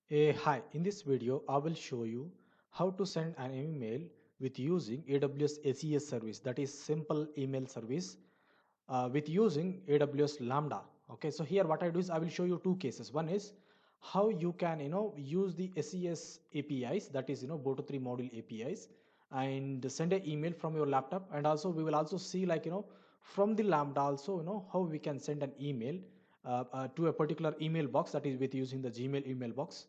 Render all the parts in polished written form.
Hi, in this video, I will show you how to send an email with using AWS SES service, that is simple email service with using AWS Lambda. Okay, so here what I do is I will show you two cases. One is how you can use the SES APIs, that is Boto3 module APIs, and send an email from your laptop. And also we will also see like from the Lambda also how we can send an email to a particular email box, that is with using the Gmail email box.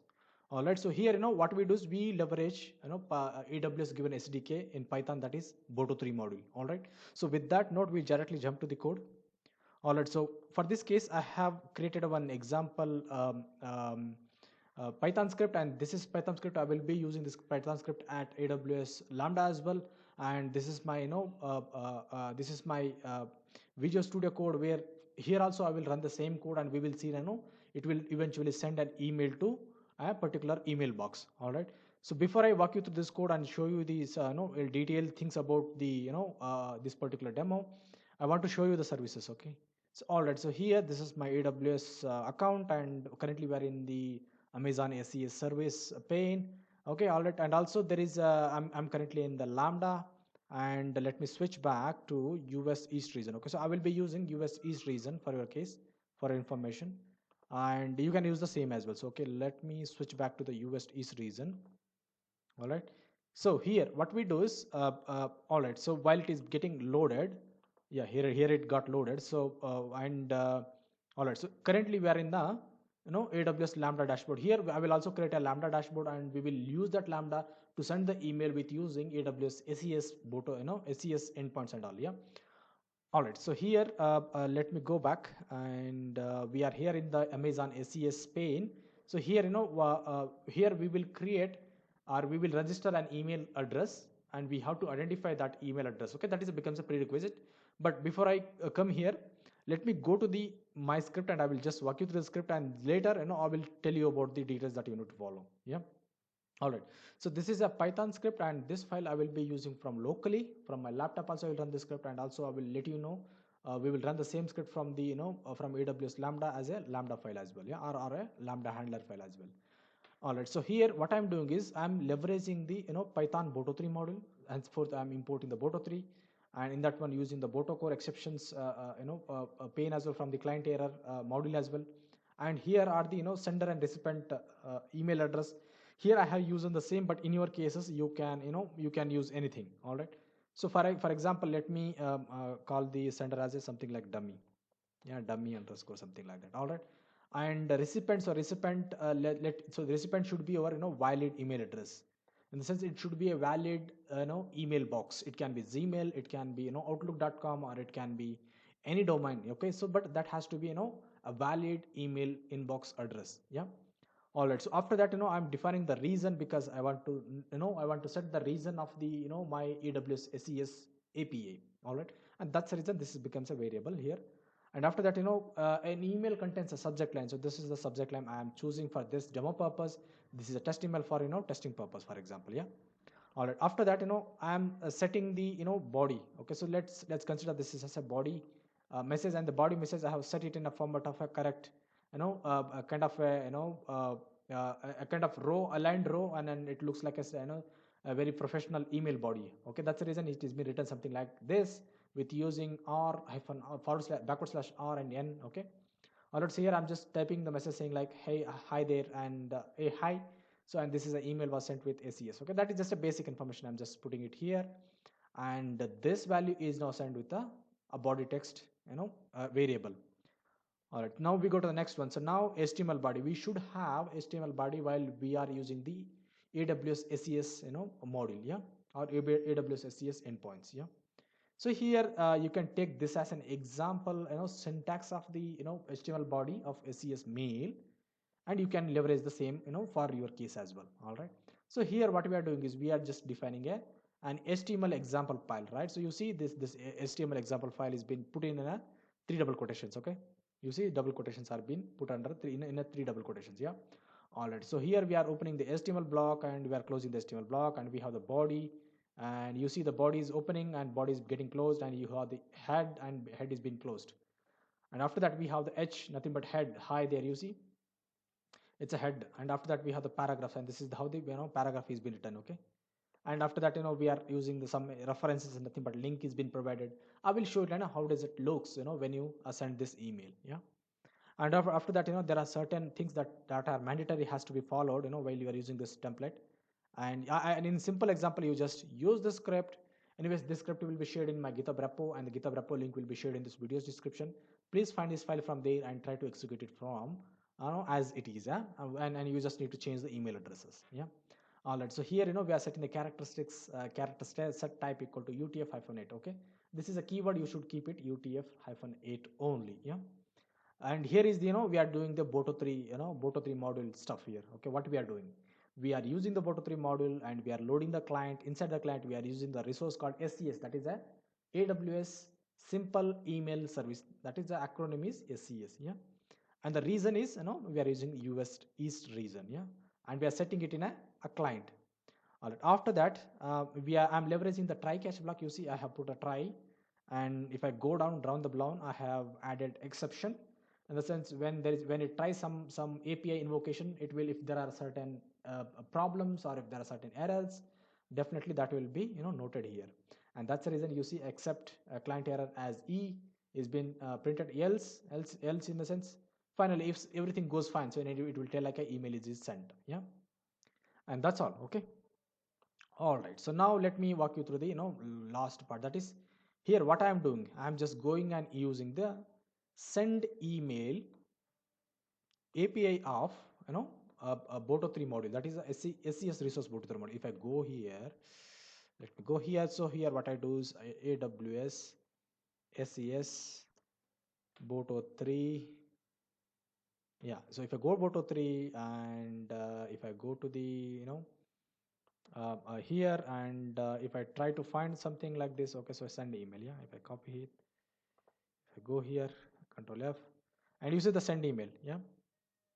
All right, so here what we do is we leverage AWS given SDK in Python, that is Boto3 module. All right, so with that note, we directly jump to the code. All right, so for this case, I have created one example Python script, and this is Python script. I will be using this Python script at AWS Lambda as well. And this is my this is my Visual Studio code, where here also I will run the same code, and we will see it will eventually send an email to a particular email box. All right, so before I walk you through this code and show you these detailed things about the this particular demo, I want to show you the services. Okay, so all right, so here this is my AWS account, and currently we are in the Amazon SES service pane. Okay, all right, and also there is I'm currently in the Lambda, and let me switch back to US East region. Okay, so I will be using US East region for your case, for information, and you can use the same as well. So okay, let me switch back to the US East region. All right, so here what we do is all right, so while it is getting loaded, yeah, here it got loaded. So and all right, so currently we are in the AWS Lambda dashboard. Here I will also create a Lambda dashboard, and we will use that Lambda to send the email with using AWS SES Boto, SES endpoints and all. Yeah, all right, so here let me go back, and we are here in the Amazon SES pane. So here here we will create, or we will register an email address, and we have to identify that email address. Okay, that is becomes a prerequisite. But before I come here, let me go to the my script, and I will just walk you through the script, and later I will tell you about the details that you need to follow. Yeah, all right, so this is a Python script, and this file I will be using from locally from my laptop. Also I will run the script, and also I will let you know we will run the same script from the from AWS Lambda as a Lambda file as well. Yeah, or a Lambda handler file as well. All right, so here what I'm doing is I'm leveraging the Python Boto3 module, and fourth I'm importing the Boto3, and in that one using the Boto core exceptions pane as well from the client error module as well. And here are the sender and recipient email address. Here I have used the same, but in your cases you can you can use anything. All right, so for example, let me call the sender as a something like dummy. Yeah, dummy underscore something like that. All right, and the recipient, so recipient so the recipient should be our valid email address, in the sense it should be a valid email box. It can be Gmail, it can be outlook.com, or it can be any domain. Okay, so but that has to be a valid email inbox address. Yeah, all right, so after that I'm defining the reason, because I want to I want to set the reason of the my AWS SES API. All right, and that's the reason this becomes a variable here. And after that an email contains a subject line, so this is the subject line I am choosing for this demo purpose. This is a test email for testing purpose, for example. Yeah, all right, after that I am setting the body. Okay, so let's consider this is as a body message, and the body message I have set it in a format of a correct a kind of a a kind of row, aligned row, and then it looks like a very professional email body. Okay, that's the reason it is been written something like this, with using r hyphen forward slash backward slash r and n. Okay, all right, so here I'm just typing the message saying like, hey, hi there, and hey, hi. So, and this is an email was sent with SES. Okay, that is just a basic information. I'm just putting it here, and this value is now sent with a body text variable. All right, now we go to the next one. So now HTML body, we should have HTML body while we are using the AWS SES module. Yeah, or AWS SES endpoints. Yeah, so here you can take this as an example syntax of the HTML body of SES mail, and you can leverage the same for your case as well. All right, so here what we are doing is we are just defining an HTML example file, right? So you see this HTML example file is been put in a three double quotations. Okay, you see double quotations are being put under three in a three double quotations. Yeah, all right, so here we are opening the HTML block, and we are closing the HTML block, and we have the body, and you see the body is opening and body is getting closed, and you have the head, and head is being closed. And after that we have the h, nothing but head, hi there, you see. it's a head, and after that we have the paragraphs, and this is how the paragraph is been written. Okay, and after that we are using some references and nothing but link is been provided. I will show you how does it looks when you send this email. Yeah, and after that there are certain things that are mandatory has to be followed while you are using this template. And in simple example, you just use the script. Anyways, this script will be shared in my GitHub repo, and the GitHub repo link will be shared in this video's description. Please find this file from there and try to execute it from as it is. Yeah, and you just need to change the email addresses. Yeah. All right. So here we are setting the characteristics set type equal to UTF-8. Okay. This is a keyword. You should keep it UTF-8 only. Yeah. And here is the we are doing the boto3 boto3 module stuff here. Okay, what we are doing, we are using the boto3 module and we are loading the client. Inside the client we are using the resource called SES, that is a AWS simple email service, that is the acronym is SES. Yeah, and the reason is we are using US East region. Yeah, and we are setting it in a client. All right, after that I'm leveraging the try catch block. You see I have put a try, and if I go down the blown, I have added exception. In the sense, when it tries some API invocation, it will, if there are certain problems or if there are certain errors, definitely that will be noted here. And that's the reason you see except client error as E is been printed. Else in the sense, finally if everything goes fine, so it will tell like a email is sent. Yeah, and that's all. Okay. All right, so now let me walk you through the last part. That is, here what I am doing, I am just going and using the send email API of a Boto3 module, that is a SES resource Boto3 module. If I go here, let me go here. So here what I do is AWS SES Boto3. Yeah, so if I go Boto3 and if I go to the here, and if I try to find something like this, okay, so I send email. Yeah, if I copy it, if I go here, Control F, and you see the send email. Yeah,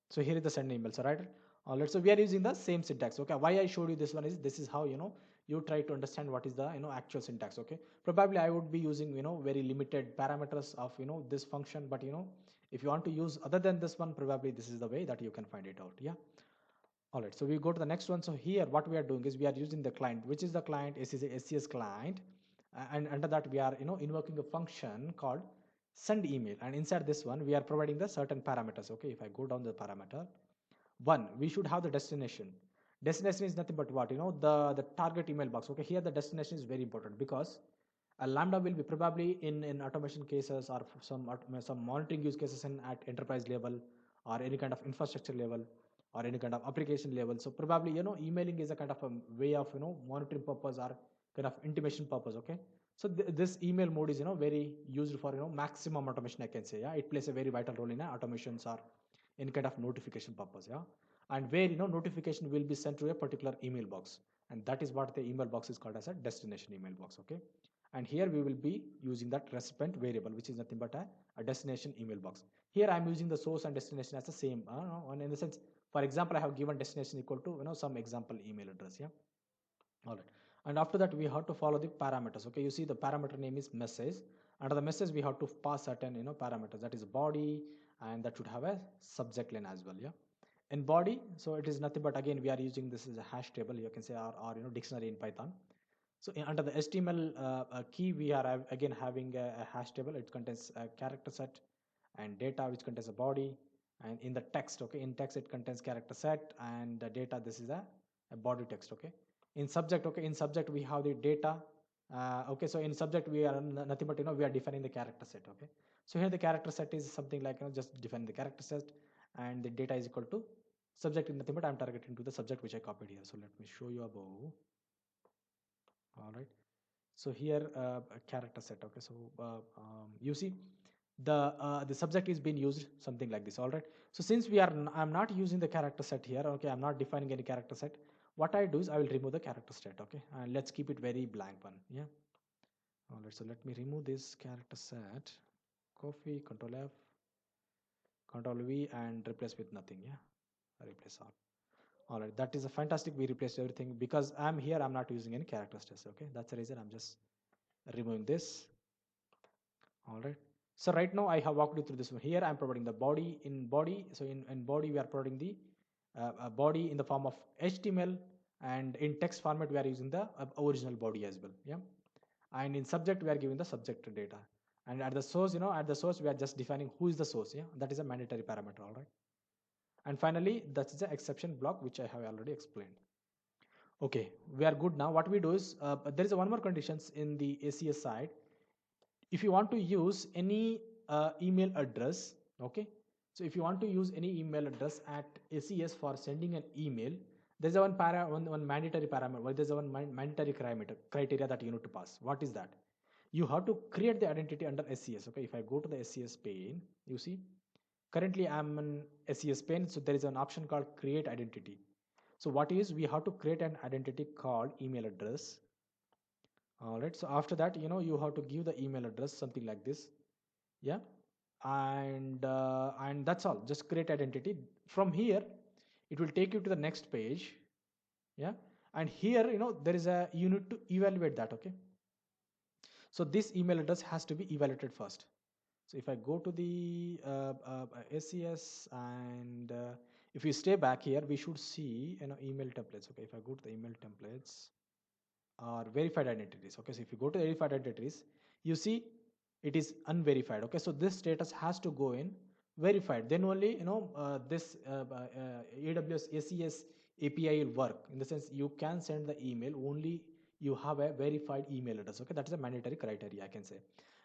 so here is the send email. So right, all right, so we are using the same syntax. Okay, why I showed you this one is this is how you try to understand what is the actual syntax. Okay, probably I would be using very limited parameters of this function, but if you want to use other than this one, probably this is the way that you can find it out. Yeah. All right, so we go to the next one. So here what we are doing is we are using the client, which is the client SES client, and under that we are invoking a function called send email, and inside this one we are providing the certain parameters. Okay, if I go down the parameter one, we should have the destination. Destination is nothing but what the target email box. Okay, here the destination is very important because a lambda will be probably in automation cases or some monitoring use cases at enterprise level or any kind of infrastructure level or any kind of application level. So probably emailing is a kind of a way of monitoring purpose or kind of intimation purpose. Okay, so this email mode is very used for maximum automation, I can say. Yeah, it plays a very vital role in automations or any kind of notification purpose. Yeah, and where notification will be sent to a particular email box, and that is what the email box is called as a destination email box. Okay, and here we will be using that recipient variable, which is nothing but a destination email box. Here I'm using the source and destination as the same, and in the sense, for example, I have given destination equal to some example email address. Yeah, all right, and after that we have to follow the parameters. Okay, you see the parameter name is message. Under the message we have to pass certain parameters, that is body, and that should have a subject line as well. Yeah, in body, so it is nothing but again we are using this as a hash table, you can say, or dictionary in Python. So under the HTML key, we are again having a hash table. It contains a character set and data, which contains a body. And in the text, okay, in text it contains character set and the data. This is a body text. Okay. In subject, okay, in subject we have the data. Okay, so in subject we are nothing but we are defining the character set. Okay, so here the character set is something like just defining the character set, and the data is equal to subject is nothing but I'm targeting to the subject which I copied here. So let me show you above. All right, so here a character set. Okay, so you see the subject is being used something like this. All right, so since I'm not using the character set here. Okay, I'm not defining any character set. What I do is I will remove the character set. Okay, and let's keep it very blank one. Yeah, all right, so let me remove this character set. Copy, Control F, Control V, and replace with nothing. Yeah, replace all right, that is a fantastic. We replaced everything because I'm here, I'm not using any character set. Okay, that's the reason I'm just removing this. All right, so right now I have walked you through this one. Here I'm providing the body. In body, so in body we are providing the a body in the form of HTML, and in text format we are using the original body as well. Yeah, and in subject we are giving the subject data, and at the source, at the source we are just defining who is the source. Yeah, that is a mandatory parameter. All right, and finally that's the exception block which I have already explained. Okay, we are good now. What we do is, there is a one more conditions in the ACS side. If you want to use any email address, okay, so if you want to use any email address at ACS for sending an email, there's a one mandatory parameter, there's a one mandatory criteria that you need to pass. What is that? You have to create the identity under SCS. Okay, if I go to the SCS pane, you see currently I'm in SCS pane, so there is an option called create identity. So what is, we have to create an identity called email address. All right, so after that, you have to give the email address something like this. Yeah, and that's all. Just create identity. From here it will take you to the next page. Yeah, and here, there is a, you need to evaluate that. Okay, so this email address has to be evaluated first. So if I go to the SCS, and if you stay back here, we should see email templates. Okay, if I go to the email templates or verified identities. Okay, so if you go to the verified identities, you see it is unverified. Okay, so this status has to go in verified, then only this AWS ACS API will work. In the sense, you can send the email only you have a verified email address. Okay, that is a mandatory criteria, I can say.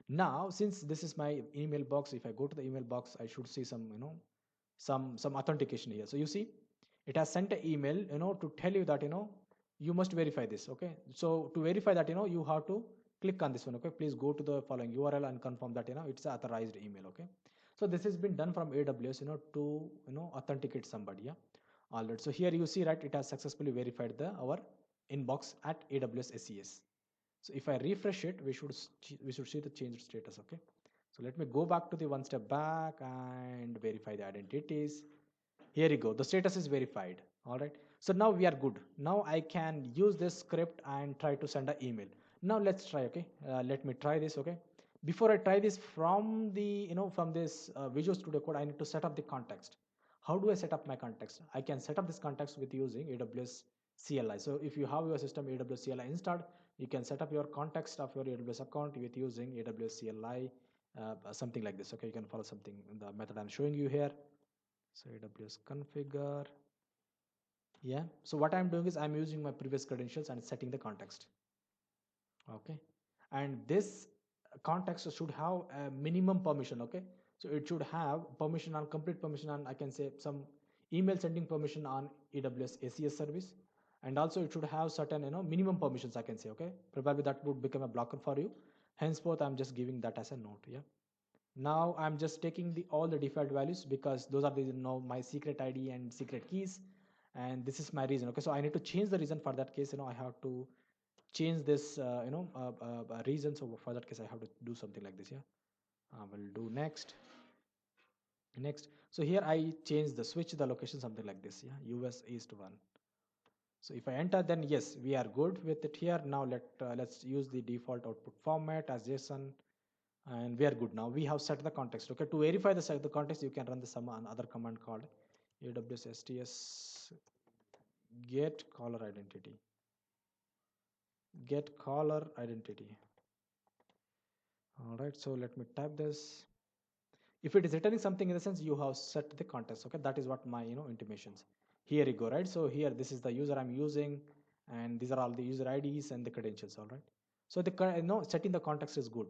Now since this is my email box, if I go to the email box, I should see some some authentication here. So you see it has sent an email to tell you that you must verify this. Okay, so to verify that, you have to click on this one. Okay, please go to the following URL and confirm that it's an authorized email. Okay, so this has been done from AWS to authenticate somebody. Yeah, all right, so here you see, right, it has successfully verified the our inbox at AWS SES. So if I refresh it, we should see the changed status. Okay, so let me go back to the one step back and verify the identities. Here you go, the status is verified. All right, so now we are good. Now I can use this script and try to send an email. Now let's try. Okay, let me try this. Okay, before I try this, from the from this Visual Studio Code, I need to set up the context. How do I set up my context? I can set up this context with using AWS CLI. So if you have your system AWS CLI installed, you can set up your context of your AWS account with using AWS CLI, something like this. Okay, you can follow something in the method I'm showing you here. So AWS configure. Yeah, so what I'm doing is I'm using my previous credentials and setting the context. Okay, and this context should have a minimum permission. Okay, so it should have permission on complete permission on, I can say, some email sending permission on AWS ACS service, and also it should have certain minimum permissions, I can say. Okay, probably that would become a blocker for you. Henceforth I'm just giving that as a note. Yeah, now I'm just taking all the default values, because those are the my secret ID and secret keys, and this is my reason. Okay, so I need to change the reason. For that case, I have to change this reason. So for that case I have to do something like this. Yeah, I will do next. So here I change the switch the location, something like this. Yeah, US East 1. So if I enter, then yes, we are good with it here. Now let's use the default output format as JSON, and we are good. Now we have set the context. Okay, to verify the context, you can run the some another command called AWS STS get caller identity. All right, so let me type this. If it is returning something, in the sense you have set the context. Okay, that is what my intimations. Here you go, right? So here this is the user I'm using, and these are all the user IDs and the credentials. All right, so the setting the context is good.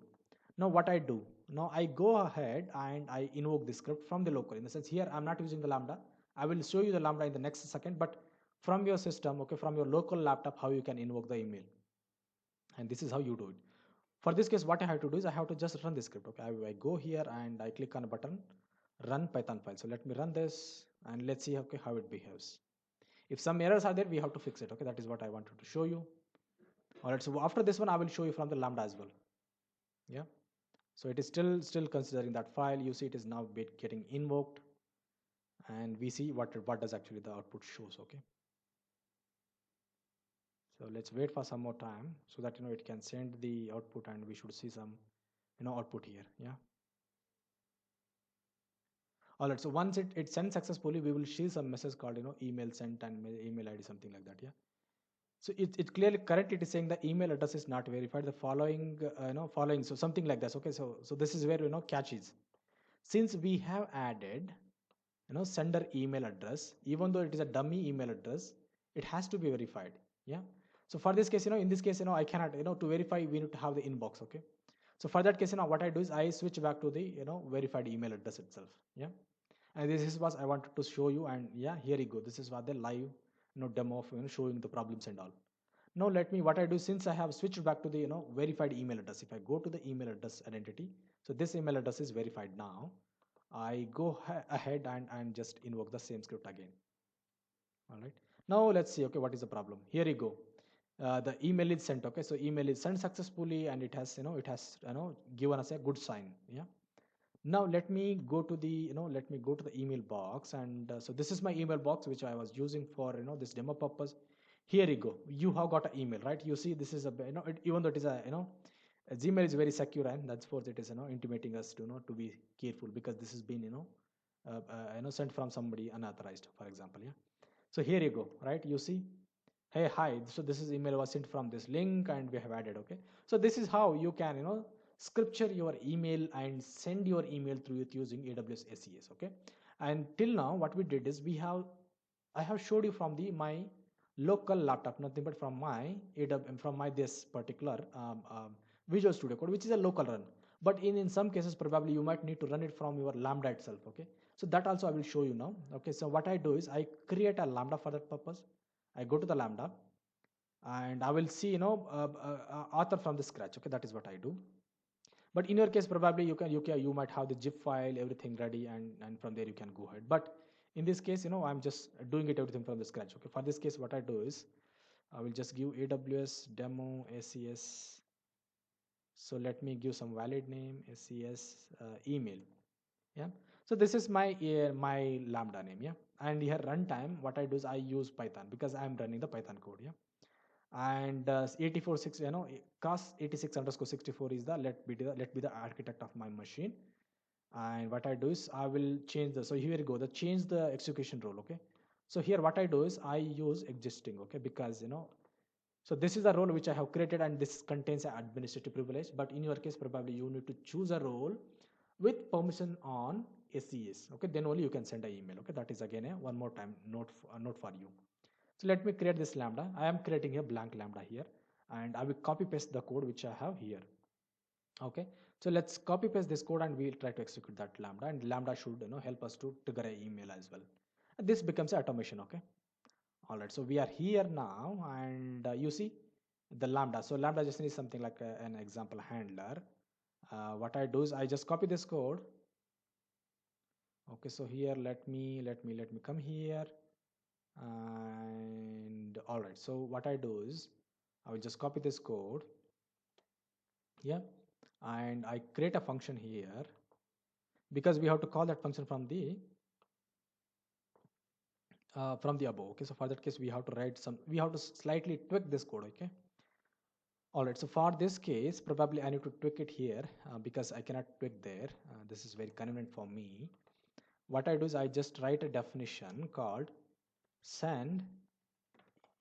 Now what I do, now I go ahead and I invoke the script from the local. In the sense, here I'm not using the Lambda. I will show you the Lambda in the next second, but from your system, okay, from your local laptop, how you can invoke the email, and this is how you do it. For this case, what I have to do is I have to just run the script. Okay, I go here and I click on a button, run Python file. So let me run this and let's see, okay, how it behaves. If some errors are there, we have to fix it. Okay, that is what I wanted to show you. All right, so after this one, I will show you from the Lambda as well. Yeah, so it is still considering that file. You see it is now getting invoked, and we see what does actually the output shows. Okay, so let's wait for some more time so that it can send the output, and we should see some output here. Yeah. All right, so once it sends successfully, we will see some message called, email sent and email ID, something like that. Yeah. So it clearly correct. It is saying the email address is not verified. The following, following, so something like this. Okay, so this is where catch is. Since we have added, sender email address, even though it is a dummy email address, it has to be verified. Yeah. So for this case, in this case, I cannot, to verify, we need to have the inbox. Okay. So for that case, what I do is I switch back to the, verified email address itself. Yeah. And this is what I wanted to show you. And yeah, here you go. This is what the live, demo of, showing the problems and all. Now let me, what I do, since I have switched back to the, verified email address, if I go to the email address identity, so this email address is verified now. I go ahead and just invoke the same script again. All right. Now let's see, okay, what is the problem? Here you go. The email is sent. Okay. So email is sent successfully and it has, given us a good sign. Yeah. Now let me go to the, let me go to the email box. And so this is my email box, which I was using for, this demo purpose. Here you go. You have got an email, right? You see, this is a, even though it is a, Gmail is very secure, and that's for it is, intimating us to, to be careful, because this has been, sent from somebody unauthorized, for example. Yeah. So here you go, right? You see, hey, hi. So this is email was sent from this link, and we have added. Okay. So this is how you can, scripture your email and send your email through it using AWS SES. Okay. And till now, what we did is I have showed you from my local laptop, nothing but from my AWS, from my this particular Visual Studio Code, which is a local run. But in some cases, probably you might need to run it from your Lambda itself. Okay. So that also I will show you now. Okay. So what I do is I create a Lambda for that purpose. I go to the Lambda and I will see, author from the scratch. Okay. That is what I do. But in your case, probably you might have the zip file, everything ready, and from there you can go ahead. But in this case, I'm just doing it everything from the scratch. Okay. For this case, what I do is I will just give AWS demo SES. So let me give some valid name, SES email. Yeah. So this is my Lambda name. Yeah. And here runtime, what I do is I use Python because I'm running the Python code. Yeah. And 84.6, cos 86 underscore 64 is the let be the architect of my machine. And what I do is I will change so here you go, the change the execution role. Okay. So here what I do is I use existing. Okay. Because so this is the role which I have created, and this contains an administrative privilege. But in your case, probably you need to choose a role with permission on SES. Okay. Then only you can send an email. Okay. That is again one more time note for you. So let me create this Lambda. I am creating a blank Lambda here, and I will copy paste the code which I have here. Okay. So let's copy paste this code and we'll try to execute that Lambda, and Lambda should help us to trigger an email as well. And this becomes automation. Okay. All right. So we are here now, and you see the Lambda. So Lambda just is something like an example handler. What I do is I just copy this code. Okay. So here let me come here. And all right, so what I do is I will just copy this code. Yeah. And I create a function here because we have to call that function from the above. Okay. So for that case, we have to slightly tweak this code. Okay. All right. So for this case, probably I need to tweak it here because I cannot tweak there. This is very convenient for me. What I do is I just write a definition called send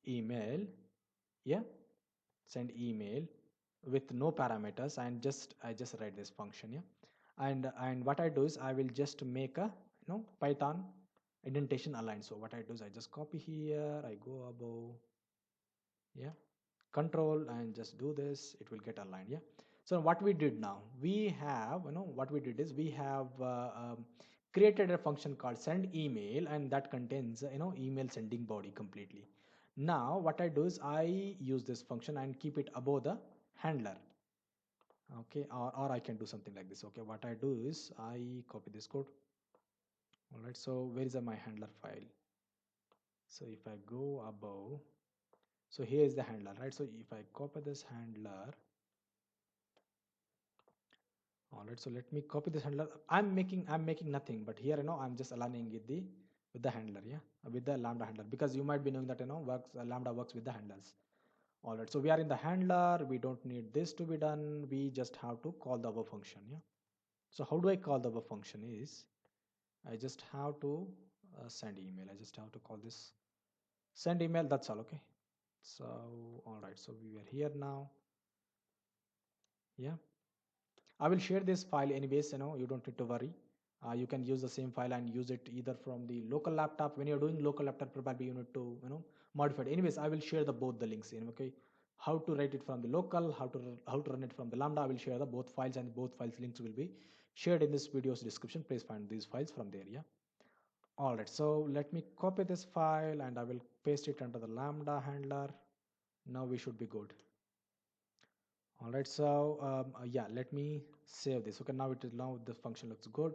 email. Yeah. Send email with no parameters, and I just write this function. Yeah. And what I do is I will just make a Python indentation align. So what I do is I just copy here, I go above. Yeah. Control and just do this, it will get aligned. Yeah. So what we did now, we have what we did is we have created a function called send email, and that contains email sending body completely. Now what I do is I use this function and keep it above the handler. Okay. Or I can do something like this. Okay. What I do is I copy this code. All right. So where is my handler file? So if I go above, so here is the handler, right? So if I copy this handler, all right, so let me copy this handler. I'm making nothing, but here I'm just aligning with the handler. Yeah, with the Lambda handler, because you might be knowing that Lambda works with the handlers. All right, so we are in the handler, we don't need this to be done, we just have to call the above function. Yeah. So how do I call the above function is I just have to send email. I just have to call this send email. That's all. Okay. So all right. So we are here now. Yeah. I will share this file anyways. You don't need to worry. You can use the same file and use it either from the local laptop. When you're doing local laptop, probably you need to modify it. Anyways, I will share the both the links in. Okay, how to write it from the local, how to run it from the Lambda. I will share the both files, and both files links will be shared in this video's description. Please find these files from there. Yeah. All right. So let me copy this file and I will paste it under the Lambda handler. Now we should be good. All right, so yeah, let me save this. Okay, now the function looks good.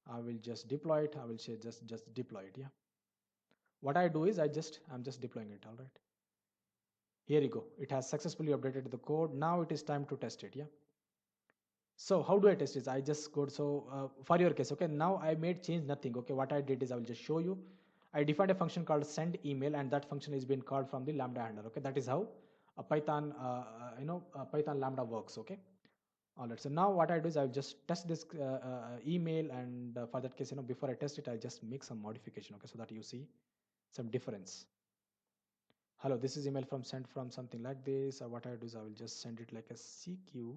I will just deploy it. I will say just deploy it. Yeah, what I do is I'm just deploying it. All right, here you go. It has successfully updated the code. Now it is time to test it. Yeah. So how do I test this? I just go for your case. Okay, now I made change nothing. Okay, what I did is I will just show you. I defined a function called send email, and that function is being called from the Lambda handler. Okay, that is how a Python Python Lambda works. Okay. All right. So now what I do is I'll just test this email, and for that case, before I test it, I'll just make some modification. Okay, so that you see some difference. Hello, this is email from sent from something like this. What I do is I will just send it like a CQ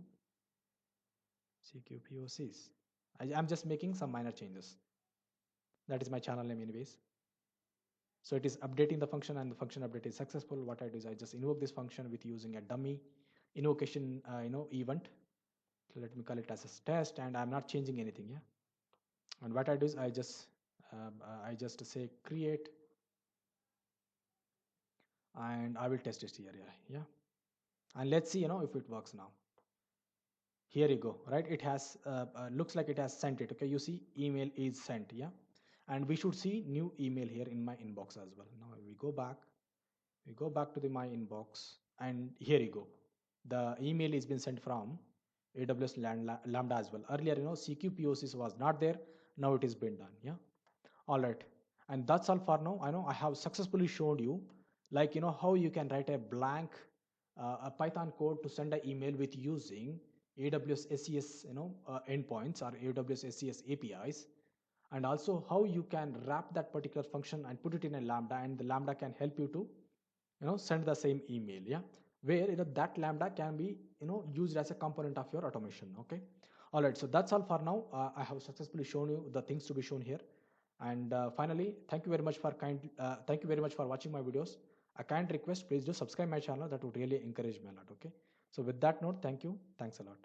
POCs. I'm just making some minor changes. That is my channel name, anyways. So it is updating the function, and the function update is successful. What I do is I just invoke this function with using a dummy invocation, event. So let me call it as a test, and I'm not changing anything. Yeah. And what I do is I just say create, and I will test it here. Yeah. And let's see if it works now. Here you go. Right, it has looks like it has sent it. Okay, you see email is sent. Yeah, and we should see new email here in my inbox as well. Now we go back to the my inbox, and here you go. The email is been sent from AWS Lambda as well. Earlier, CQPOCs was not there. Now it is been done. Yeah. All right, and that's all for now. I know I have successfully shown you, like how you can write a blank a Python code to send an email with using AWS SES endpoints or AWS SES APIs, and also how you can wrap that particular function and put it in a Lambda, and the Lambda can help you to send the same email. Yeah, where that Lambda can be used as a component of your automation. Okay. All right, so that's all for now. I have successfully shown you the things to be shown here. And finally, thank you very much for watching my videos. A kind request, please do subscribe my channel. That would really encourage me a lot. Okay, so with that note, thank you, thanks a lot.